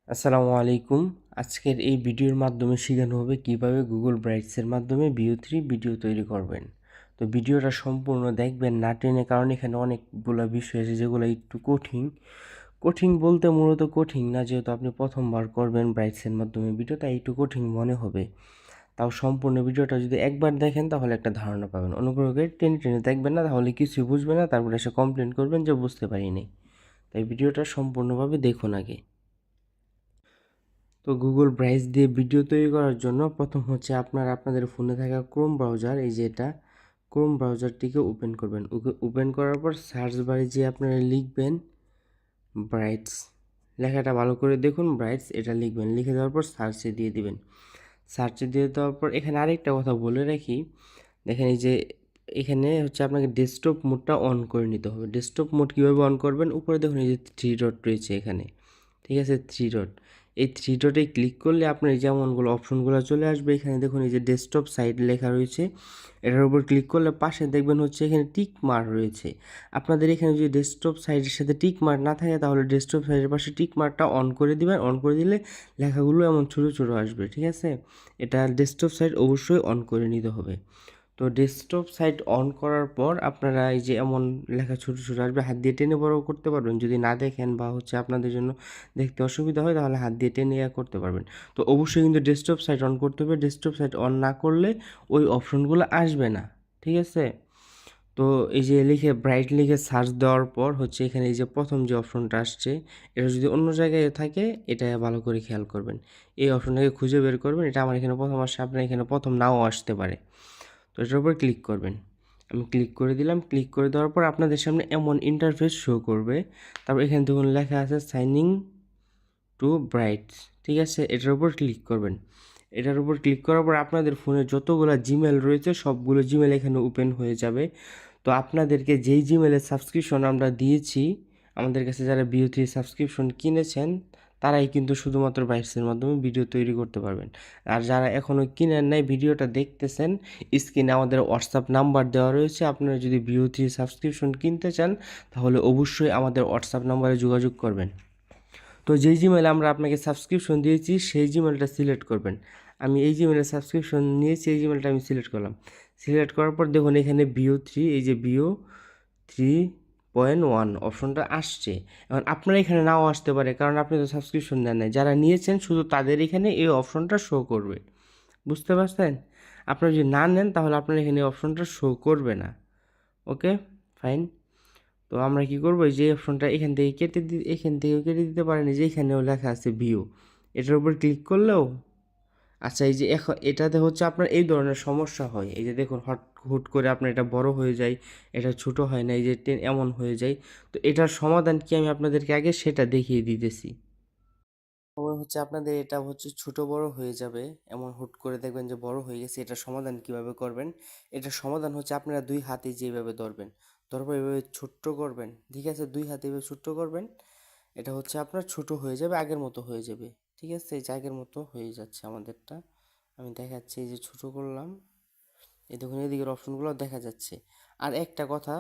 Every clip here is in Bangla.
আসসালামু আলাইকুম। আজকের এই ভিডিওর মাধ্যমে শেখানো হবে কিভাবে গুগল ব্রাইটসের মাধ্যমে ভিও3 ভিডিও তৈরি করবেন। তো ভিডিওটা সম্পূর্ণ দেখবেন না টেনে, কারণ এখানে অনেকগুলো বিষয় আছে যেগুলো একটু কঠিন। কঠিন বলতে মূলত কঠিন না, যেহেতু আপনি প্রথমবার করবেন ব্রাইটসের মাধ্যমে ভিডিও, তাই একটু কঠিন মনে হবে। তাও সম্পূর্ণ ভিডিওটা যদি একবার দেখেন তাহলে একটা ধারণা পাবেন। অনুগ্রহ করে টেনে টেনে দেখবেন না, তাহলে কিছুই বুঝবেন না, তারপরে এসে কমপ্লেন করবেন যে বুঝতে পারিনি। তাই ভিডিওটা সম্পূর্ণভাবে দেখুন আগে। তো গুগল ব্রাউজ দিয়ে ভিডিও তৈরি করার জন্য প্রথম হচ্ছে আপনাদের ফোনে থাকা ক্রোম ব্রাউজার, এই যে এটা ক্রোম ব্রাউজারটিকে ওপেন করবেন। ওপেন করার পর সার্চ বারে যে আপনারা লিখবেন ব্রাইটস, লেখাটা ভালো করে দেখুন, ব্রাইটস এটা লিখবেন। লিখে দেওয়ার পর সার্চে দিয়ে দিবেন। সার্চে দিয়ে দেওয়ার পর এখানে আরেকটা কথা বলে রাখি, দেখেন এই যে এখানে হচ্ছে আপনাকে ডেস্কটপ মোডটা অন করে নিতে হবে। ডেস্কটপ মোড কীভাবে অন করবেন, উপরে দেখুন এই যে থ্রি ডট রয়েছে এখানে, ঠিক আছে, থ্রি ডট। এই থ্রি ডটে ক্লিক করলে আপনার এই যেমনগুলো অপশনগুলো চলে আসবে। এখানে দেখুন এই যে ডেস্কটপ সাইট লেখা রয়েছে, এটার উপর ক্লিক করলে পাশে দেখবেন হচ্ছে এখানে টিক মার্ক রয়েছে। আপনাদের এখানে যদি ডেস্কটপ সাইটের সাথে টিক মার্ক না থাকে তাহলে ডেস্কটপ সাইটের পাশে টিক মার্কটা অন করে দিবেন। অন করে দিলে লেখাগুলো এমন ছোটো ছোটো আসবে, ঠিক আছে। এটা ডেস্কটপ সাইট অবশ্যই অন করে নিতে হবে। তো ডেস্কটপ সাইট অন করার পর আপনারা এই যে এমন লেখা ছোটো ছোটো আসবে, হাত দিয়ে টেনে বড় করতে পারবেন। যদি না দেখেন বা হচ্ছে আপনাদের জন্য দেখতে অসুবিধা হয় তাহলে হাত দিয়ে টেনে করতে পারবেন। তো অবশ্যই কিন্তু ডেস্কটপ সাইট অন করতে হবে। ডেস্কটপ সাইট অন না করলে ওই অপশনগুলো আসবে না, ঠিক আছে। তো এই যে লিখে ব্রাইট লিখে সার্চ দেওয়ার পর হচ্ছে এখানে এই যে প্রথম যে অপশনটা আসছে, এটা যদি অন্য জায়গায় থাকে এটা ভালো করে খেয়াল করবেন। এই অপশনটাকে খুঁজে বের করবেন। এটা আমার এখানে প্রথম আসছে, আপনার এখানে প্রথম নাও আসতে পারে। তো এটার উপর ক্লিক করবেন। আমি ক্লিক করে দিলাম। ক্লিক করে দেওয়ার পর আপনাদের সামনে এমন ইন্টারফেস শো করবে। তারপর এখানে দেখুন লেখা আছে সাইনিং টু ব্রাইটস, ঠিক আছে, এটার উপর ক্লিক করবেন। এটার উপর ক্লিক করার পর আপনাদের ফোনে যতগুলো জিমেল রয়েছে সবগুলো জিমেল এখানে ওপেন হয়ে যাবে। তো আপনাদেরকে যেই জিমেলের সাবস্ক্রিপশন আমরা দিয়েছি, আমাদের কাছে যারা ভিও3 সাবস্ক্রিপশন কিনেছেন তারাই কিন্তু শুধুমাত্র ব্রাইটসের মাধ্যমে ভিডিও তৈরি করতে পারবেন। আর যারা এখনও কিনেন নাই, ভিডিওটা দেখতেছেন, স্ক্রিনে আমাদের হোয়াটসঅ্যাপ নাম্বার দেওয়া রয়েছে। আপনারা যদি ভিও3 সাবস্ক্রিপশন কিনতে চান তাহলে অবশ্যই আমাদের হোয়াটসঅ্যাপ নাম্বারে যোগাযোগ করবেন। তো যেই জিমেলে আমরা আপনাকে সাবস্ক্রিপশন দিয়েছি সেই জিমেলটা সিলেক্ট করবেন। আমি এই জিমেলের সাবস্ক্রিপশন নিয়েছি, এই জিমেলটা আমি সিলেক্ট করলাম। সিলেক্ট করার পর দেখুন এখানে ভিও3, এই যে ভিও3.1 অপশনটা আসছে। এখন আপনার এখানে নাও আসতে পারে, কারণ আপনি তো সাবস্ক্রিপশন নেন নাই। যারা নিয়েছেন শুধু তাদের এখানে এই অপশনটা শো করবে, বুঝতে পারছেন। আপনারা যদি না নেন তাহলে আপনার এখানে এই অপশনটা শো করবে না। ওকে, ফাইন। তো আমরা কি করবো, এই যে অপশনটা এখান থেকেও কেটে দিতে পারেন। এই যে এখানেও লেখা আছে ভিউ, এটার উপর ক্লিক করলেও আচ্ছা। এই যে এখন এটাতে হচ্ছে আপনার এই ধরনের সমস্যা হয়, এই যে দেখুন হুট করে আপনার এটা বড় হয়ে যায়, এটা ছোট হয় না, এই যে এমন হয়ে যায়। তো এটার সমাধান কি আমি আপনাদেরকে আগে সেটা দেখিয়ে দিতেছি। সময় হচ্ছে আপনাদের এটা হচ্ছে ছোট বড় হয়ে যাবে, এমন হুট করে দেখবেন যে বড় হয়ে গেছে। এটা সমাধান কিভাবে করবেন, এটার সমাধান হচ্ছে আপনারা দুই হাতে যেভাবে ধরবেন, ধরবো এভাবে ছোট্ট করবেন, ঠিক আছে, দুই হাতে এভাবে ছোট্ট করবেন। এটা হচ্ছে আপনার ছোট হয়ে যাবে, আগের মতো হয়ে যাবে, ঠিক আছে। এই যে আগের মতো হয়ে যাচ্ছে আমাদেরটা, আমি দেখাচ্ছি। এই যে ছোট করলাম, এই দেখুন এদিকের অপশনগুলো দেখা যাচ্ছে। আর একটা কথা,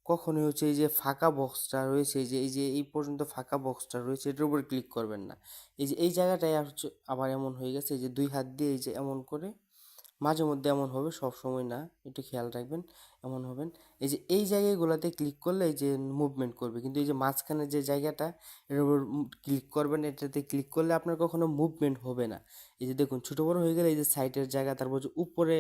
কখনোই হচ্ছে এই যে ফাঁকা বক্সটা রয়েছে, এই যে এই পর্যন্ত ফাঁকা বক্সটা রয়েছে এটার উপর ক্লিক করবেন না। এই যে এই জায়গাটায় হচ্ছে আবার এমন হয়ে গেছে, এই যে দুই হাত দিয়ে এই যে এমন করে, মাঝে মধ্যে এমন হবে, সব সময় না, একটু খেয়াল রাখবেন, এমন হবেন। এই যে এই জায়গাগুলোতে ক্লিক করলে এই যে মুভমেন্ট করবে, কিন্তু এই যে মাঝখানে যে জায়গাটা এটার উপর ক্লিক করবেন, এটাতে ক্লিক করলে আপনার কখনো মুভমেন্ট হবে না। এই যে দেখুন ছোটো বড়ো হয়ে গেলে এই যে সাইডের জায়গা, তারপর যে উপরে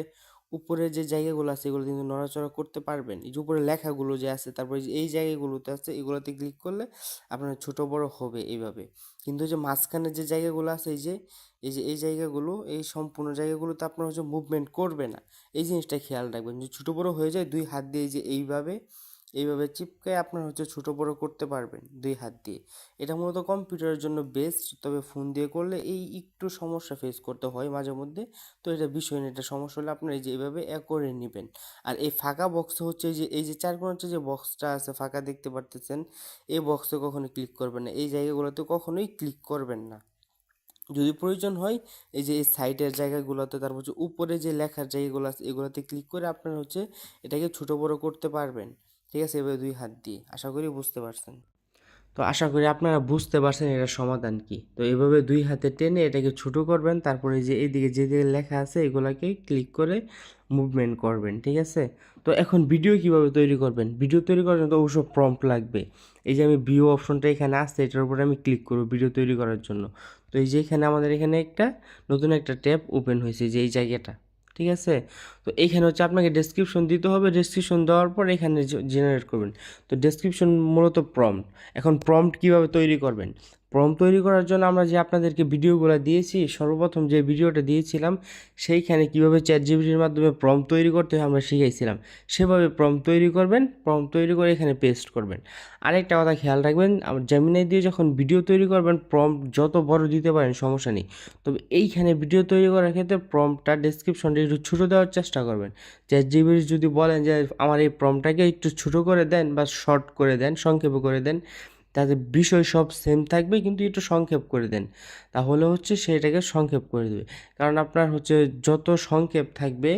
উপরে যে জায়গাগুলো আছে এগুলো কিন্তু নড়াচড়া করতে পারবেন। এই যে উপরে লেখাগুলো যে আছে, তারপরে এই জায়গাগুলোতে আছে, এগুলোতে ক্লিক করলে আপনার ছোট বড় হবে এইভাবে। কিন্তু এই যে মাঝখানে যে জায়গাগুলো আছে, এই জায়গাগুলো, এই সম্পূর্ণ জায়গাগুলোতে আপনার হচ্ছে মুভমেন্ট করবে না। এই জিনিসটা খেয়াল রাখবেন, যে ছোটো বড়ো হয়ে যায় দুই হাত দিয়ে, এই যে এইভাবে এইভাবে চিপকায় আপনার হচ্ছে ছোটো বড়ো করতে পারবেন দুই হাত দিয়ে। এটা মূলত কম্পিউটারের জন্য বেস্ট, তবে ফোন দিয়ে করলে এই একটু সমস্যা ফেস করতে হয় মাঝে মধ্যে। তো এটা বিষয় না, এটা সমস্যা হলে আপনার এই যে এইভাবে করে নেবেন। আর এই ফাঁকা বক্সে হচ্ছে এই যে চার কোণার যে বক্সটা আছে ফাঁকা দেখতে পারতেছেন, এই বক্সে কখনো ক্লিক করবেন না, এই জায়গাগুলোতে কখনোই ক্লিক করবেন না। যদি প্রয়োজন হয় এই যে এই সাইডের জায়গাগুলোতে, তারপর হচ্ছে উপরে যে লেখার জায়গাগুলো আছে এগুলোতে ক্লিক করে আপনার হচ্ছে এটাকে ছোট বড় করতে পারবেন, ঠিক আছে, এভাবে দুই হাত দিয়ে। আশা করি বুঝতে পারছেন। তো আশা করি আপনারা বুঝতে পারছেন এটার সমাধান কি। তো এভাবে 2 হাতে টেনে এটাকে ছোট করবেন, তারপরে যে এইদিকে যেদিকে লেখা আছে এগুলাকে ক্লিক করে মুভমেন্ট করবেন, ঠিক আছে? তো এখন ভিডিও কিভাবে তৈরি করবেন? ভিডিও তৈরি করার জন্য তো অবশ্য প্রম্পট লাগবে। এই যে আমি ভিউ অপশনটা এখানে আসছে, এটার উপরে আমি ক্লিক করব ভিডিও তৈরি করার জন্য। তো এই যে এখানে আমাদের এখানে একটা নতুন একটা ট্যাব ওপেন হয়েছে, যে এই জায়গাটা, ঠিক আছে? তো এইখানে হচ্ছে আপনাকে ডেসক্রিপশন দিতে হবে। ডেসক্রিপশন দেওয়ার পর এখানে জেনারেট করবেন। তো ডেসক্রিপশন মূলত প্রম্পট। এখন প্রম্পট কিভাবে তৈরি করবেন? প্রম্পট তৈরি করার জন্য আমরা যে আপনাদেরকে ভিডিওগুলো দিয়েছি, সর্বপ্রথম যে ভিডিওটা দিয়েছিলাম সেইখানে কিভাবে চ্যাটজিপিটির মাধ্যমে প্রম্পট তৈরি করতে হয় আমরা শিখাইছিলাম। সেভাবে প্রম্পট তৈরি করবেন, প্রম্পট তৈরি করে এখানে পেস্ট করবেন। আরেকটা কথা খেয়াল রাখবেন, জেমিনাই দিয়ে যখন ভিডিও তৈরি করবেন প্রম্পট যত বড় দিতে পারেন সমস্যা নেই, তবে এইখানে ভিডিও তৈরি করার ক্ষেত্রে প্রম্পটটা ডেসক্রিপশনটা একটু ছোটো দেওয়ার চেষ্টা করবেন। চ্যাটজিপিটি যদি বলেন যে আমার এই প্রম্পটটাকে একটু ছোটো করে দেন বা শর্ট করে দেন, সংক্ষেপে করে দেন, তাতে বিষয় সব সেম থাকবে কিন্তু একটু সংক্ষেপ করে দেন, তাহলে হচ্ছে সেটাকে সংক্ষেপ করে দেবে। কারণ আপনার হচ্ছে যত সংক্ষেপ থাকবে,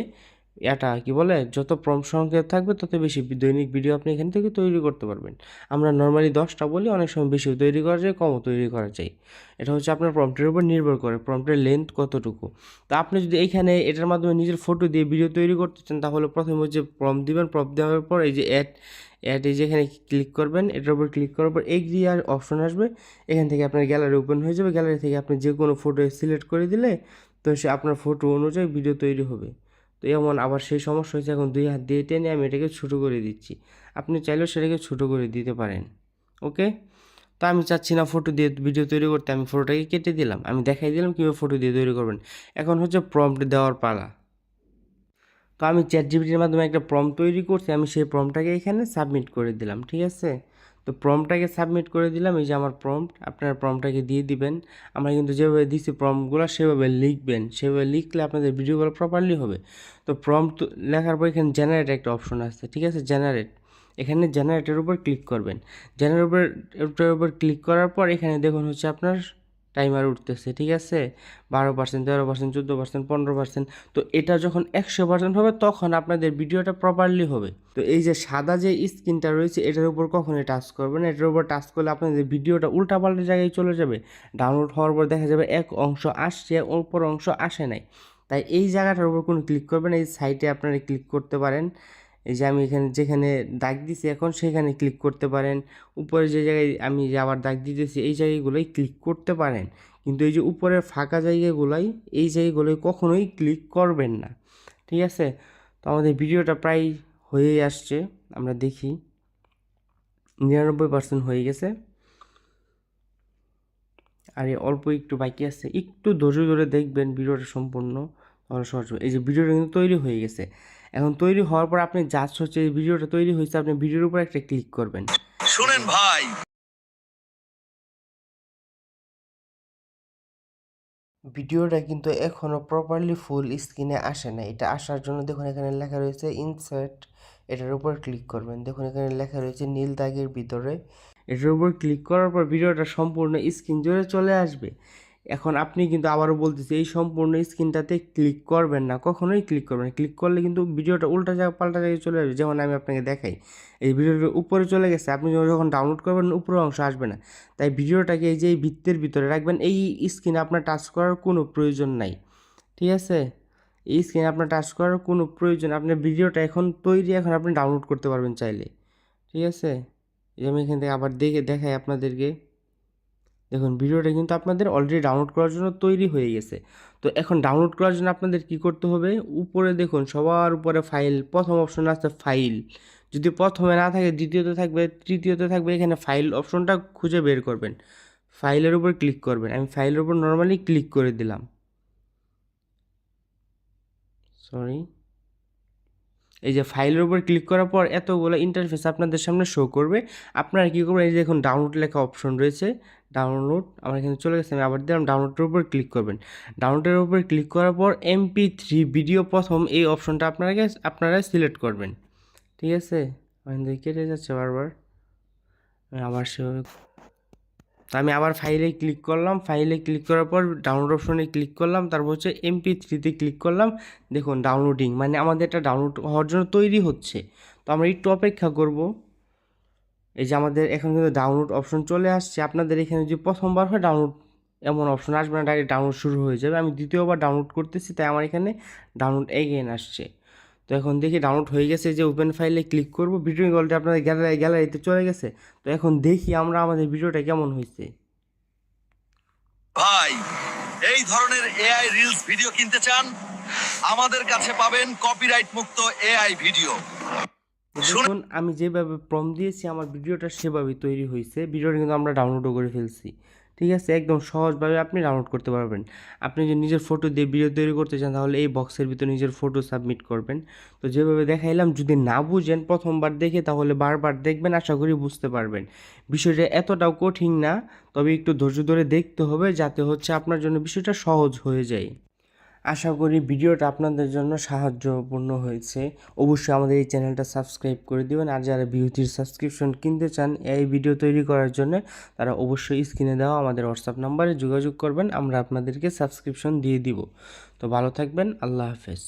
এটা কি বলে, যত সংক্ষেপ থাকবে তত বেশি দৈনিক ভিডিও আপনি এখান থেকে তৈরি করতে পারবেন। আমরা নর্মালি 10টা বলি, অনেক সময় বেশিও তৈরি করা যায়, কমও তৈরি করা যায়। এটা হচ্ছে আপনার প্রম্পটের উপর নির্ভর করে, প্রম্পটের লেন্থ কতটুকু। তো আপনি যদি এইখানে এটার মাধ্যমে নিজের ফটো দিয়ে ভিডিও তৈরি করতে চান, তাহলে প্রথমে হচ্ছে প্রম্পট দিবেন। প্রম্পট দেওয়ার পর এই যে অ্যাড এই যেখানে ক্লিক করবেন, এটার উপর ক্লিক করার পর এগ্রি আর অপশন আসবে। এখান থেকে আপনার গ্যালারি ওপেন হয়ে যাবে। গ্যালারি থেকে আপনি যে কোনো ফটো সিলেক্ট করে দিলে তো সে আপনার ফটো অনুযায়ী ভিডিও তৈরি হবে। তো এমন আবার সেই সমস্যা হয়েছে, এখন 2 হাত দিয়ে টেনে আমি এটাকে ছোটো করে দিচ্ছি। আপনি চাইলেও সেটাকে ছোটো করে দিতে পারেন। ওকে, তো আমি চাচ্ছি না ফটো দিয়ে ভিডিও তৈরি করতে, আমি ফটোটাকে কেটে দিলাম। আমি দেখাই দিলাম কীভাবে ফটো দিয়ে তৈরি করবেন। এখন হচ্ছে প্রম্পট দেওয়ার পালা। তো আমি চ্যাটজিপিটির মাধ্যমে একটা প্রম্পট তৈরি করছি, আমি সেই প্রম্পটটাকে এখানে সাবমিট করে দিলাম, ঠিক আছে? তো প্রম্পটটাকে সাবমিট করে দিলাম। এই যে আমার প্রম্পট, আপনারা প্রম্পটটাকে দিয়ে দিবেন। আমরা কিন্তু যেভাবে দিচ্ছি প্রম্পটগুলো সেভাবে লিখবেন, সেভাবে লিখলে আপনাদের ভিডিওগুলো প্রপারলি হবে। তো প্রম্পট লেখার পর এখানে জেনারেট একটা অপশন আছে, ঠিক আছে? জেনারেট, এখানে জেনারেটের উপর ক্লিক করবেন। জেনারেটের উপর ক্লিক করার পর এখানে দেখুন হচ্ছে আপনার টাইমার উঠতেছে, ঠিক আছে? 12%, 13%, 14%, 15%। তো এটা যখন 100% হবে তখন আপনাদের ভিডিওটা প্রপারলি হবে। তো এই যে সাদা যে স্ক্রিনটা রয়েছে এটার উপর কখনোই টাচ করবেন না। এটার উপর টাচ করলে আপনাদের ভিডিওটা উল্টাপাল্টা জায়গায় চলে যাবে। ডাউনলোড হওয়ার পর দেখা যাবে এক অংশ আসছে, অপর অংশ আসে নাই। তাই এই জায়গাটার উপর কোনো ক্লিক করবেন, এই সাইটে আপনারা ক্লিক করতে পারেন। এই যে আমি এখানে যেখানে দাগ দিছি এখন সেখানে ক্লিক করতে পারেন। উপরে যে জায়গায় আমি যে আবার দাগ দিতেছি এই জায়গাগুলোই ক্লিক করতে পারেন, কিন্তু এই যে উপরের ফাঁকা জায়গাগুলোই, এই জায়গাগুলোই কখনোই ক্লিক করবেন না, ঠিক আছে? তো আমাদের ভিডিওটা প্রায় হয়েই আসছে, আমরা দেখি 99% হয়ে গেছে। আর এই অল্প একটু বাকি আছে, একটু ধৈর্য ধরে দেখবেন ভিডিওটা সম্পূর্ণ, তাহলে সহজ হবে। এই যে ভিডিওটা কিন্তু তৈরি হয়ে গেছে। এখন তৈরি হওয়ার পর আপনি জাস্ট হচ্ছে এই ভিডিওটা তৈরি হয়েছে, আপনি ভিডিওর উপর একটা ক্লিক করবেন। শুনেন ভাই, ভিডিওটা কিন্তু এখনও প্রপারলি ফুল স্ক্রিনে আসে না। এটা আসার জন্য দেখুন এখানে লেখা রয়েছে ইনসার্ট, এটার উপর ক্লিক করবেন। দেখুন এখানে লেখা রয়েছে নীল দাগের ভিতরে, এটার উপর ক্লিক করার পর ভিডিওটা সম্পূর্ণ স্ক্রিন জুড়ে চলে আসবে। এখন আপনি কিন্তু আবারও বলতেছি এই সম্পূর্ণ স্ক্রিনটাতে ক্লিক করবেন না, কখনোই ক্লিক করবেন না। ক্লিক করলে কিন্তু ভিডিওটা উল্টা জায়গা পাল্টা জায়গায় চলে আসবে। যেমন আমি আপনাকে দেখাই, এই ভিডিওটা উপরে চলে গেছে, আপনি যখন ডাউনলোড করবেন উপরের অংশ আসবে না। তাই ভিডিওটাকে এই যে এই বৃত্তের ভিতরে রাখবেন, এই স্ক্রিনে আপনার টাচ করার কোনো প্রয়োজন নাই, ঠিক আছে? এই স্ক্রিনে আপনার টাচ করার কোনো প্রয়োজন, আপনার ভিডিওটা এখন তৈরি, এখন আপনি ডাউনলোড করতে পারবেন চাইলে, ঠিক আছে? এই আমি এখান থেকে আবার দেখাই আপনাদেরকে। দেখুন ভিডিওটা কিন্তু আপনাদের অলরেডি ডাউনলোড করার জন্য তৈরি হয়ে গেছে। তো এখন ডাউনলোড করার জন্য আপনাদের কি করতে হবে, উপরে দেখুন সবার উপরে ফাইল, প্রথম অপশন আছে ফাইল। যদি প্রথমে না থাকে দ্বিতীয়তে থাকবে, তৃতীয়তে থাকবে, এখানে ফাইল অপশনটা খুঁজে বের করবেন, ফাইলের উপর ক্লিক করবেন। আমি ফাইলের উপর নর্মালি ক্লিক করে দিলাম, সরি। এই যে ফাইলের উপর ক্লিক করার পর এতগুলো ইন্টারফেস আপনাদের সামনে শো করবে। আপনারা কী করবেন, এই যে দেখুন ডাউনলোড লেখা অপশন রয়েছে, ডাউনলোড আমার এখানে চলে গেছে, আমি আবার দিলাম, ডাউনলোডের উপর ক্লিক করবেন। ডাউনলোডের উপর ক্লিক করার পর MP3 ভিডিও প্রথম এই অপশনটা আপনারা সিলেক্ট করবেন, ঠিক আছে? কেটে যাচ্ছে বারবার, আবার সে, তো আমি আবার ফাইলে ক্লিক করলাম, ফাইলে ক্লিক করার পর ডাউনলোড অপশনে ক্লিক করলাম, তারপর হচ্ছে MP3তে ক্লিক করলাম। দেখুন ডাউনলোডিং, মানে আমাদের এটা ডাউনলোড হওয়ার জন্য তৈরি হচ্ছে। তো আমরা একটু অপেক্ষা করব, এই যে আমাদের এখন কিন্তু ডাউনলোড অপশন চলে আসছে। আপনাদের এখানে যদি প্রথমবার হয় ডাউনলোড এমন অপশন আসবে না, ডাইরেক্ট ডাউনলোড শুরু হয়ে যাবে। আমি দ্বিতীয়বার ডাউনলোড করতেছি, তাই আমার এখানে ডাউনলোড এগেইন আসছে। তো এখন দেখি ডাউনলোড হয়ে গেছে, যে ওপেন ফাইলে ক্লিক করব, ভিডিও কলটা আপনাদের গ্যালারিতে চলে গেছে। তো এখন দেখি আমরা আমাদের ভিডিওটা কেমন হয়েছে। ভাই, এই ধরনের এআই রিলস ভিডিও কিনতে চান? আমাদের কাছে পাবেন কপিরাইট মুক্ত এআই ভিডিও। দেখুন আমি যেভাবে প্রম্পট দিয়েছি আমার ভিডিওটা সেভাবেই তৈরি হয়েছে। ভিডিওটা কিন্তু আমরা ডাউনলোডও করে ফেলছি। ঠিক আছে, একদম সহজভাবে আপনি ডাউনলোড করতে পারবেন। আপনি যদি নিজের ফটো দিয়ে ভিডিও তৈরি করতে চান তাহলে এই বক্সের ভিতরে নিজের ফটো সাবমিট করবেন। তো যেভাবে দেখাইলাম, যদি না বুঝেন প্রথমবার দেখে তাহলে বারবার দেখবেন, আশা করি বুঝতে পারবেন। বিষয়টা এতটাও কঠিন না, তবে একটু ধৈর্য ধরে দেখতে হবে যাতে হচ্ছে আপনার জন্য বিষয়টা সহজ হয়ে যায়। আশা করি ভিডিওটা আপনাদের জন্য সাহায্যপূর্ণ হয়েছে। অবশ্যই আমাদের এই চ্যানেলটা সাবস্ক্রাইব করে দিবেন। আর যারা বিউটির সাবস্ক্রিপশন কিনতে চান এই ভিডিও তৈরি করার জন্য, তারা অবশ্যই স্ক্রিনে দেওয়া আমাদের হোয়াটসঅ্যাপ নাম্বারে যোগাযোগ করবেন, আমরা আপনাদেরকে সাবস্ক্রিপশন দিয়ে দিব। তো ভালো থাকবেন, আল্লাহ হাফেজ।